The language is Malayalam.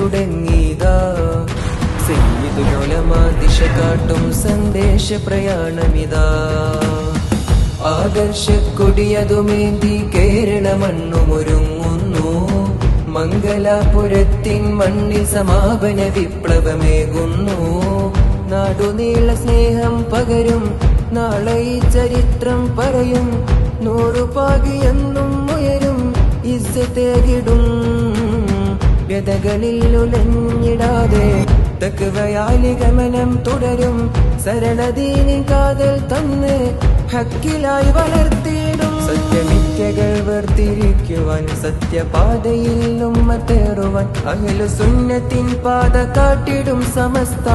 തുടങ്ങിയതാ. സയ്യിദുൽ ഉലമ ദിശ കാട്ടും സന്ദേശ പ്രയാണമിതാ. ആദർശക്കൊടിയതുമേന്തി കേരള മണ്ണുമൊരുങ്ങുന്നു. മംഗലാപുരത്തിൻ മണ്ണിൽ സമാപന വിപ്ലവമേകുന്നു. നാടുനീള സ്നേഹം പകരും നാളെ ഈ ചരിത്രം പറയും. നൂറുപാകിയെന്നും ഉയരും ഇസ്സത്തേകിടും. വ്യതകളിൽ ഉലഞ്ഞിടാതെ തഖ്വയാലി ഗമനം തുടരും. സരളദീനിൻ കാതൽ തന്ന് ഹക്കിലായി വളർത്തിയിടും. സത്യമിഥ്യകൾ വേർതിരിക്കുവാൻ സത്യപാതയിൽ ഉമ്മത്തേറുവാൻ അഹ്ലു സുന്നത്തിൻ പാത കാട്ടിടും സമസ്ത.